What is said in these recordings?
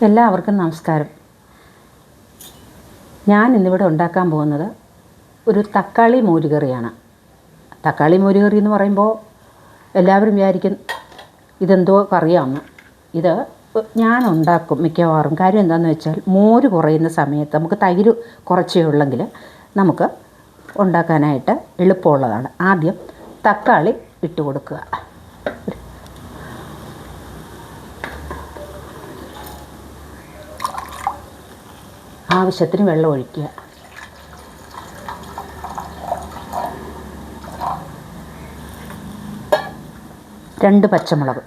എല്ലാവർക്കും നമസ്കാരം. ഞാൻ ഇന്നിവിടെ ഉണ്ടാക്കാൻ പോകുന്നത് ഒരു തക്കാളി മോരുകറിയാണ്. തക്കാളി മോരുകറി എന്ന് പറയുമ്പോൾ എല്ലാവരും വിചാരിക്കും ഇതെന്തോ കറിയാണെന്ന്. ഇത് ഞാൻ ഉണ്ടാക്കും മിക്കവാറും. കാര്യം എന്താണെന്ന് വെച്ചാൽ മോര് കുറയുന്ന സമയത്ത് നമുക്ക് തൈര് കുറച്ചേ ഉള്ളെങ്കിൽ നമുക്ക് ഉണ്ടാക്കാനായിട്ട് എളുപ്പമുള്ളതാണ്. ആദ്യം തക്കാളി ഇട്ട് കൊടുക്കുക. ആവശ്യത്തിന് വെള്ളം ഒഴിക്കുക. രണ്ട് പച്ചമുളക്,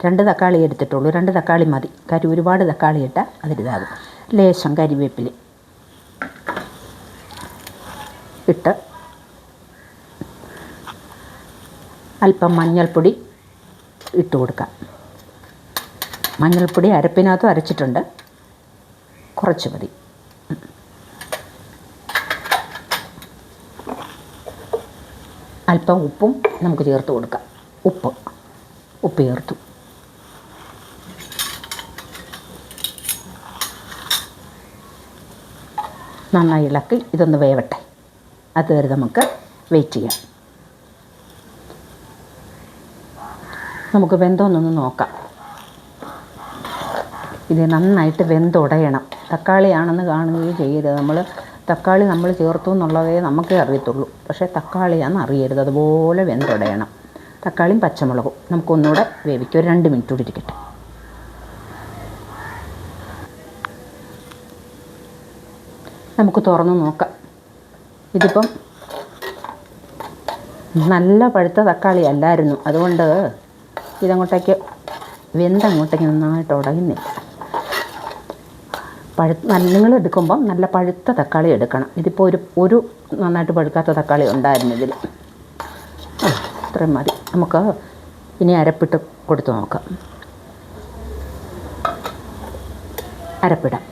2 തക്കാളി എടുത്തിട്ടുള്ളൂ. 2 തക്കാളി മതി. കാര്യം ഒരുപാട് തക്കാളി ഇട്ടാൽ അതിലിതാകും. ലേശം കരിവേപ്പില ഇട്ട് അല്പം മഞ്ഞൾപ്പൊടി ഇട്ട് കൊടുക്കാം. മഞ്ഞൾപ്പൊടി അരപ്പിനകത്തും അരച്ചിട്ടുണ്ട്, കുറച്ച് മതി. അല്പം ഉപ്പും നമുക്ക് ചേർത്ത് കൊടുക്കാം. ഉപ്പ് ചേർത്തു. നന്നായി ഇളക്കി ഇതൊന്ന് വേവട്ടെ. അതുവരെ നമുക്ക് വെയിറ്റ് ചെയ്യാം. നമുക്ക് വെന്തോന്നൊന്ന് നോക്കാം. ഇത് നന്നായിട്ട് വെന്തുടയണം. തക്കാളിയാണെന്ന് കാണുകയും ചെയ്യരുത്. തക്കാളി നമ്മൾ ചേർത്തു എന്നുള്ളതേ നമുക്കേ അറിയത്തുള്ളൂ. പക്ഷേ തക്കാളിയാണെന്ന് അറിയരുത്. അതുപോലെ വെന്തുടയണം. തക്കാളിയും പച്ചമുളകും നമുക്കൊന്നുകൂടെ വേവിക്കും. ഒരു 2 മിനിറ്റ് കൂടി ഇരിക്കട്ടെ. നമുക്ക് തുറന്ന് നോക്കാം. ഇതിപ്പം നല്ല പഴുത്ത തക്കാളി അല്ലായിരുന്നു. അതുകൊണ്ട് ഇതങ്ങോട്ടേക്ക് വെന്തങ്ങോട്ടേക്ക് നന്നായിട്ട് ഉടയുന്നില്ല. നിങ്ങൾ എടുക്കുമ്പം നല്ല പഴുത്ത തക്കാളി എടുക്കണം. ഇതിപ്പോൾ ഒരു നന്നായിട്ട് പഴുക്കാത്ത തക്കാളി ഉണ്ടായിരുന്നു ഇതിൽ. ഇത്രയും മതി. നമുക്ക് ഇനി അരപ്പിട്ട് കൊടുത്ത് നോക്കാം. അരപ്പിടാം.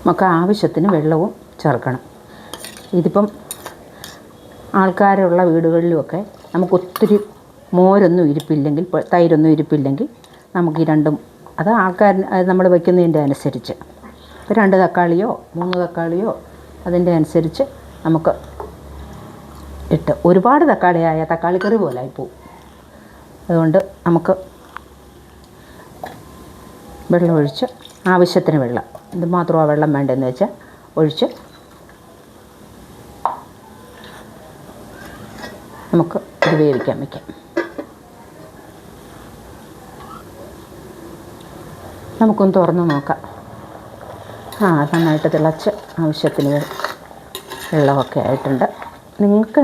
നമുക്ക് ആവശ്യത്തിന് വെള്ളവും ചേർക്കണം. ഇതിപ്പം ആൾക്കാരുള്ള വീടുകളിലുമൊക്കെ നമുക്ക് ഒത്തിരി മോരൊന്നും ഇരിപ്പില്ലെങ്കിൽ, തൈരൊന്നും ഇരിപ്പില്ലെങ്കിൽ നമുക്ക് ഈ രണ്ടും, അത് നമ്മൾ വയ്ക്കുന്നതിൻ്റെ അനുസരിച്ച് 2 തക്കാളിയോ 3 തക്കാളിയോ അതിൻ്റെ അനുസരിച്ച് നമുക്ക് ഇട്ട്. ഒരുപാട് തക്കാളിയായ തക്കാളിക്കറി പോലെ ആയിപ്പോവും. അതുകൊണ്ട് നമുക്ക് വെള്ളം ഒഴിച്ച്, ആവശ്യത്തിന് വെള്ളം, എന്തുമാത്രമാണ് വെള്ളം വേണ്ടതെന്ന് വെച്ചാൽ ഒഴിച്ച് നമുക്ക് ഇത് വേവിക്കാൻ വയ്ക്കാം. നമുക്കൊന്ന് തുറന്ന് നോക്കാം. നന്നായിട്ട് തിളച്ച് ആവശ്യത്തിന് വെള്ളമൊക്കെ ആയിട്ടുണ്ട്. നിങ്ങൾക്ക്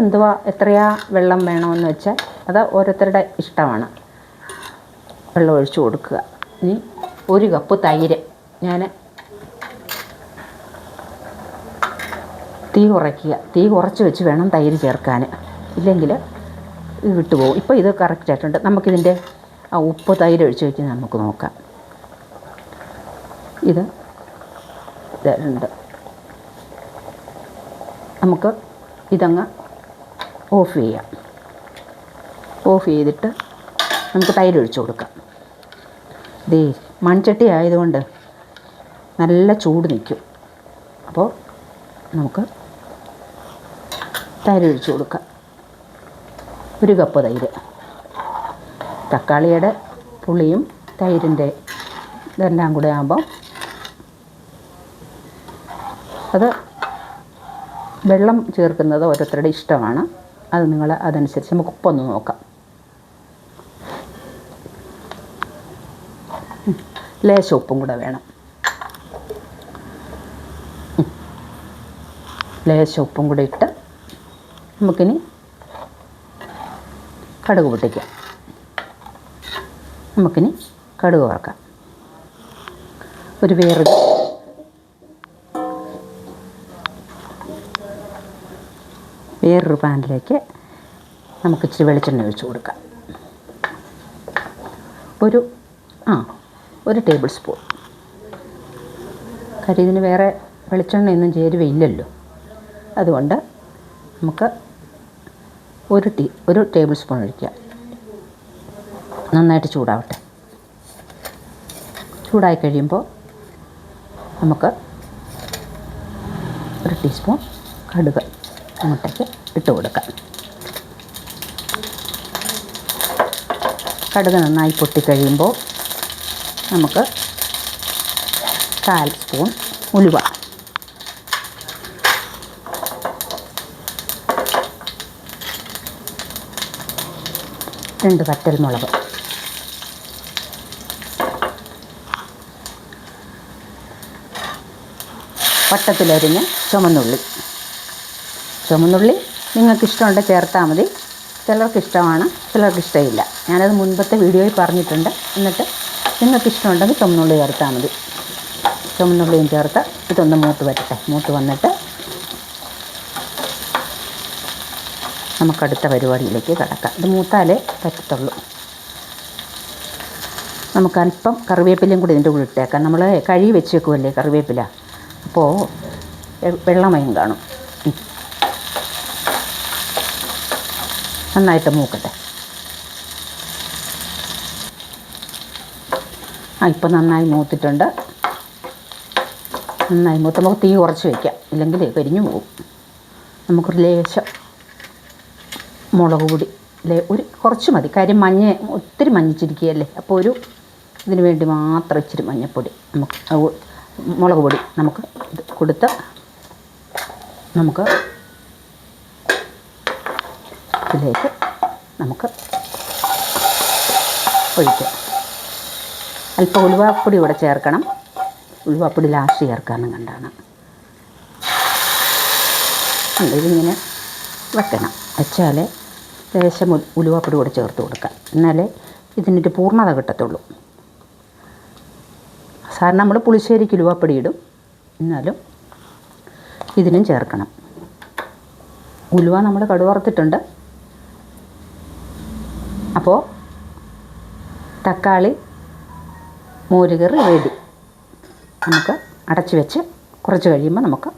എത്രയാ വെള്ളം വേണമെന്ന് വെച്ചാൽ അത് ഓരോരുത്തരുടെ ഇഷ്ടമാണ്. വെള്ളം ഒഴിച്ച് കൊടുക്കുക. ഇനി 1 കപ്പ് തൈര്. ഞാൻ തീ കുറയ്ക്കുക. തീ കുറച്ച് വെച്ച് വേണം തൈര് ചേർക്കാൻ, ഇല്ലെങ്കിൽ ഇത് വിട്ടുപോകും. ഇപ്പോൾ ഇത് കറക്റ്റായിട്ടുണ്ട്. നമുക്കിതിൻ്റെ ഉപ്പ് തൈര് ഒഴിച്ച് വയ്ക്കുന്നത് നമുക്ക് നോക്കാം. ഇത് ഉണ്ട്. നമുക്ക് ഇതങ്ങ് ഓഫ് ചെയ്യാം. ഓഫ് ചെയ്തിട്ട് നമുക്ക് തൈര് ഒഴിച്ച് കൊടുക്കാം. മൺചട്ടി ആയതുകൊണ്ട് നല്ല ചൂട് നിൽക്കും. അപ്പോൾ നമുക്ക് തൈര് ഒഴിച്ച് കൊടുക്കാം. 1 കപ്പ് തൈര്. തക്കാളിയുടെ പുളിയും തൈരിൻ്റെ ഇതെല്ലാം കൂടെ ആകുമ്പോൾ അത് വെള്ളം ചേർക്കുന്നത് ഓരോരുത്തരുടെ ഇഷ്ടമാണ്. അത് നിങ്ങൾ അതനുസരിച്ച് നമുക്ക് ഉപ്പൊന്ന് നോക്കാം. ലേശം ഉപ്പും കൂടെ വേണം. ലേശം ഉപ്പും കൂടെ ഇട്ട് നമുക്കിനി കടുക് പൊട്ടിക്കാം. നമുക്കിനി കടുക് വറക്കാം. വേറൊരു പാനിലേക്ക് നമുക്ക് ഇച്ചിരി വെളിച്ചെണ്ണ ഒഴിച്ച് കൊടുക്കാം. ഒരു ടേബിൾ സ്പൂൺ. കാര്യം ഇതിന് വേറെ വെളിച്ചെണ്ണയൊന്നും ചേരുവയില്ലല്ലോ. അതുകൊണ്ട് നമുക്ക് ഒരു ടേബിൾ സ്പൂൺ ഒഴിക്കുക. നന്നായിട്ട് ചൂടാവട്ടെ. ചൂടായി കഴിയുമ്പോൾ നമുക്ക് ഒരു ടീസ്പൂൺ കടുക് അങ്ങോട്ടേക്ക് ഇട്ട് കൊടുക്കാം. കടുക് നന്നായി പൊട്ടിക്കഴിയുമ്പോൾ നമുക്ക് 1/4 സ്പൂൺ ഉലുവ, 2 വറ്റൽമുളക്, വട്ടത്തിലരിഞ്ഞ് ചുമന്നുള്ളി നിങ്ങൾക്കിഷ്ടമുണ്ടെങ്കിൽ ചേർത്താൽ മതി. ചിലർക്ക് ഇഷ്ടമാണ്, ചിലർക്ക് ഇഷ്ടമില്ല. ഞാനത് മുൻപത്തെ വീഡിയോയിൽ പറഞ്ഞിട്ടുണ്ട്. എന്നിട്ട് നിങ്ങൾക്കിഷ്ടമുണ്ടെങ്കിൽ ചുമന്നുള്ളി ചേർത്താൽ മതി. ചുമന്നുള്ളിയും ചേർത്ത് ഇതൊന്ന് മൂത്ത് വരട്ടെ. മൂത്ത് വന്നിട്ട് നമുക്കടുത്ത പരിപാടിയിലേക്ക് കിടക്കാം. ഇത് മൂത്താലേ പറ്റത്തുള്ളൂ. നമുക്കല്പം കറിവേപ്പിലയും കൂടി ഇതിൻ്റെ കൂടെ ഇട്ടേക്കാം. നമ്മൾ കഴുകി വെച്ച് വെക്കുമല്ലേ കറിവേപ്പില, അപ്പോൾ വെള്ളമയം കാണും. നന്നായിട്ട് മൂക്കട്ടെ. ഇപ്പം നന്നായി മൂത്തിട്ടുണ്ട്. നന്നായി മൂത്ത് നമുക്ക് തീ കുറച്ച് വയ്ക്കാം, ഇല്ലെങ്കിൽ കരിഞ്ഞു പോകും. നമുക്കൊരു ലേശം മുളക് പൊടി കുറച്ച് മതി. കാര്യം ഒത്തിരി മഞ്ഞിച്ചിരിക്കുകയല്ലേ, അപ്പോൾ ഇതിന് വേണ്ടി മാത്രം ഇച്ചിരി മഞ്ഞൾപ്പൊടി, മുളക് പൊടി നമുക്ക് കൊടുത്ത് നമുക്ക് ഇതിലേക്ക് നമുക്ക് ഒഴിക്കാം. അല്പം ഉലുവാപ്പൊടി കൂടെ ചേർക്കണം. ഉലുവാപ്പൊടി ലാസ്റ്റ് ചേർക്കാമെന്ന് കണ്ടാണ്. ഇതിങ്ങനെ വെക്കണം. വെച്ചാൽ ലേശം ഉലുവാപ്പൊടി കൂടെ ചേർത്ത് കൊടുക്കാം. എന്നാലേ ഇതിനൊരു പൂർണ്ണത കിട്ടത്തുള്ളൂ. സാധാരണ നമ്മൾ പുളിശ്ശേരിക്ക് ഉലുവാപ്പൊടി ഇടും, എന്നാലും ഇതിനും ചേർക്കണം. ഉലുവ നമ്മൾ കടുവറുത്തിട്ടുണ്ട്. അപ്പോൾ തക്കാളി മോരുകറി റെഡി. നമുക്ക് അടച്ച് വെച്ച് കുറച്ച് കഴിയുമ്പോൾ നമുക്ക്